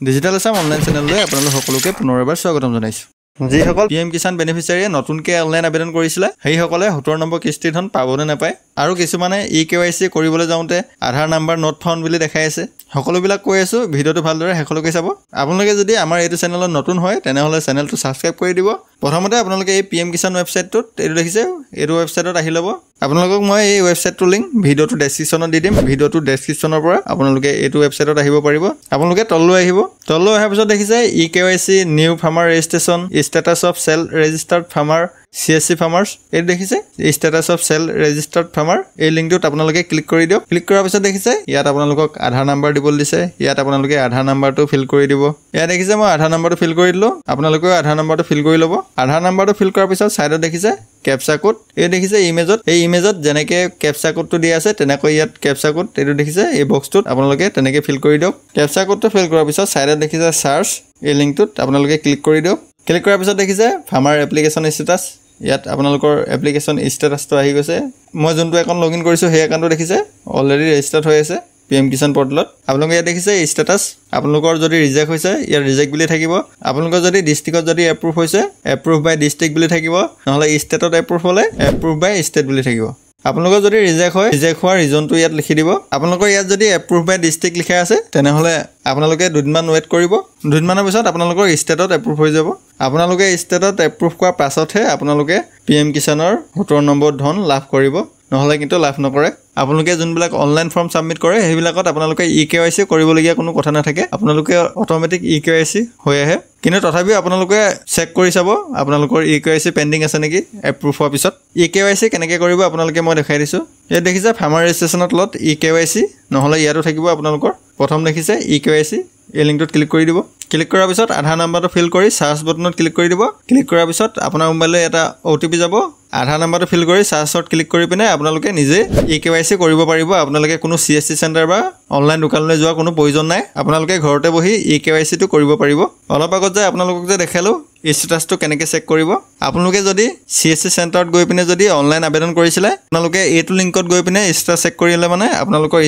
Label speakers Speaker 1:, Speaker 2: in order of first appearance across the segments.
Speaker 1: Digital Assam online চেনেললৈ আপোনালোক সকলোকে পুনৰ এবাৰ স্বাগতম জনাইছো। যিসকল পিএম কিষাণ বেনিফিচিয়াৰীয়ে নতুনকৈ অনলাইন আবেদন কৰিছিলে সেইসকলে 17 নম্বৰ কিস্তিৰ ধন পাবনে নাপায় আৰু কিছুমানে KYC কৰিবলৈ যাওঁতে আধাৰ নাম্বাৰ নট ফাউণ্ড বুলি দেখাই আছে। সকলোবিলাক কৈ আছো, ভিডিঅ'টো ভালদৰে শেষলৈকে চাব। আপোনালোকে যদি আমাৰ এইটো চেনেলত নতুন হয় তেনেহ'লে চেনেলটো ছাবস্ক্ৰাইব কৰি দিব। প্ৰথমতে আপোনালোকে এই পিএম কিষাণ ৱেবছাইটটোত এইটো দেখিছে, এইটো ৱেবছাইটত আহি ল'ব। আপোনালোকক মই এই ৱেবছাইটটোৰ লিংক ভিডিঅ'টো ডেছক্ৰিপশ্যনত দি দিম। ভিডিঅ'টো ডেছক্ৰিপশ্যনৰ পৰা আপোনালোকে এইটো ৱেবছাইটত আহিব পাৰিব। আপোনালোকে তললৈ আহিব। তললৈ অহাৰ পিছত দেখিছে KYC new farmer registration, status of self registered farmer, CSC farmers, এইটো দেখিছে status of self registered farmer. এই লিংকটোত আপোনালোকে ক্লিক কৰি দিয়ক। ক্লিক কৰাৰ পিছত দেখিছে ইয়াত আপোনালোকক আধাৰ নাম্বাৰ দিবলৈ দিছে। ইয়াত আপোনালোকে আধাৰ নাম্বাৰটো ফিল কৰি দিব। ইয়াত দেখিছে মই আধাৰ নাম্বাৰটো ফিল কৰি দিলোঁ। আপোনালোকেও আধাৰ নাম্বাৰটো ফিল কৰি ল'ব। আধাৰ নাম্বাৰটো ফিল কৰাৰ পিছত ছাইডত দেখিছে কেপচা কোড, এই দেখিছে ইমেজত, এই ইমেজত যেনেকৈ কেপচা কোডটো দিয়া আছে তেনেকৈ ইয়াত কেপচা কোড এইটো দেখিছে এই বক্সটোত আপোনালোকে তেনেকৈ ফিল কৰি দিয়ক। কেপচা কোডটো ফিল কৰাৰ পিছত ছাইডত দেখিছে চাৰ্চ, এই লিংকটোত আপোনালোকে ক্লিক কৰি দিয়ক। ক্লিক কৰাৰ পিছত দেখিছে ফাৰ্মাৰ এপ্লিকেশ্যন ষ্টেটাছ, ইয়াত আপোনালোকৰ এপ্লিকেশ্যন ষ্টেটাছটো আহি গৈছে। মই যোনটো একাউণ্ট লগ ইন কৰিছোঁ সেই একাউণ্টটো দেখিছে অলৰেডি ৰেজিষ্টাৰ্ড হৈ আছে পিএম কিষাণ পৰ্টেলত। আপোনালোকে ইয়াত দেখিছে ষ্টেটাছ, আপোনালোকৰ যদি ৰিজেক্ট হৈছে ইয়াত ৰিজেক্ট বুলি থাকিব। আপোনালোকৰ যদি ডিষ্ট্ৰিক্টত যদি এপ্ৰুভ হৈছে এপ্ৰুভ বাই ডিষ্ট্ৰিক্ট বুলি থাকিব, নহ'লে ষ্টেটত এপ্ৰুভ হ'লে এপ্ৰুভ বাই ষ্টেট বুলি থাকিব। আপোনালোকৰ যদি ৰিজেক্ট হয় ৰিজেক্ট হোৱাৰ ৰিজনটো ইয়াত লিখি দিব। আপোনালোকৰ ইয়াত যদি এপ্ৰুভ বাই ডিষ্ট্ৰিক্ট লিখা আছে তেনেহ'লে আপোনালোকে দুদিনমান ৱেইট কৰিব। দুদিনমানৰ পিছত আপোনালোকৰ ষ্টেটত এপ্ৰুভ হৈ যাব। আপোনালোকে ষ্টেটত এপ্ৰুভ কৰাৰ পাছতহে আপোনালোকে পিএম কিষাণৰ 17 নম্বৰ ধন লাভ কৰিব, নহ'লে কিন্তু লাভ নকৰে। আপোনালোকে যোনবিলাক অনলাইন ফৰ্ম ছাবমিট কৰে সেইবিলাকত আপোনালোকে KYC কৰিবলগীয়া কোনো কথা নাথাকে, আপোনালোকে অট'মেটিক KYC হৈ আহে। কিন্তু তথাপিও আপোনালোকে চেক কৰি চাব আপোনালোকৰ KYC পেণ্ডিং আছে নেকি এপ্ৰুভ হোৱাৰ পিছত। KYC কেনেকৈ কৰিব আপোনালোকে মই দেখাই দিছোঁ। ইয়াত দেখিছে ফাৰ্মাৰ ৰেজিষ্ট্ৰেশ্যনৰ তলত KYC, নহ'লে ইয়াতো থাকিব আপোনালোকৰ। প্ৰথম দেখিছে KYC, এই লিংকটোত ক্লিক কৰি দিব। ক্লিক কৰাৰ পিছত আধাৰ নাম্বাৰটো ফিল কৰি চাৰ্চ বটনত ক্লিক কৰি দিব। ক্লিক কৰাৰ পিছত আপোনাৰ মোবাইললৈ এটা OTP যাব। আধাৰ নাম্বাৰটো ফিল কৰি চাৰ্চত ক্লিক কৰি পিনে আপোনালোকে নিজে KYC কৰিব পাৰিব। আপোনালোকে কোনো CSC চেণ্টাৰ বা অনলাইন দোকানলৈ যোৱাৰ কোনো প্ৰয়োজন নাই। আপোনালোকে ঘৰতে বহি KYCটো কৰিব পাৰিব। অলপ আগত যে আপোনালোকক যে দেখালোঁ ষ্টেটাছটো কেনেকৈ চেক কৰিব, আপোনালোকে যদি CSC চেণ্টাৰত গৈ পিনে যদি অনলাইন আবেদন কৰিছিলে আপোনালোকে এইটো লিংকত গৈ পিনে ষ্টেটাছ চেক কৰিলে মানে আপোনালোকৰ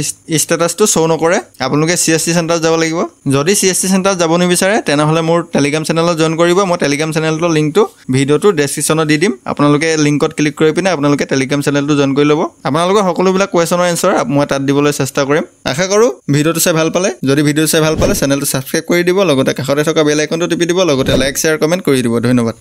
Speaker 1: ষ্টেটাছটো শ্ব' নকৰে। আপোনালোকে CSC চেণ্টাৰত যাব লাগিব। যদি CSC চেণ্টাৰত যাব নিবিচাৰে তেনেহ'লে মোৰ টেলিগ্ৰাম চেনেলত জইন কৰিব। মই টেলিগ্ৰাম চেনেলটোৰ লিংকটো ভিডিঅ'টো ডেছক্ৰিপশ্যনত দি দিম। আপোনালোকে লিংকত ক্লিক কৰি পিনে আপোনালোকে টেলিগ্ৰাম চেনেলটো জইন কৰি ল'ব। আপোনালোকৰ সকলোবিলাক কুৱেশ্যনৰ এনচাৰ মই তাত দিবলৈ চেষ্টা কৰিম। আশা কৰোঁ ভিডিঅ'টো চাই ভাল পালে। যদি ভিডিঅ'টো চাই ভাল পালে চেনেলটো ছাবস্ক্ৰাইব কৰি দিব, লগতে কাষতে থকা বেল আইকনটো টিপি দিব, লগতে লাইক শ্বেয়াৰ কমেণ্ট কৰি দিব। ধন্যবাদ।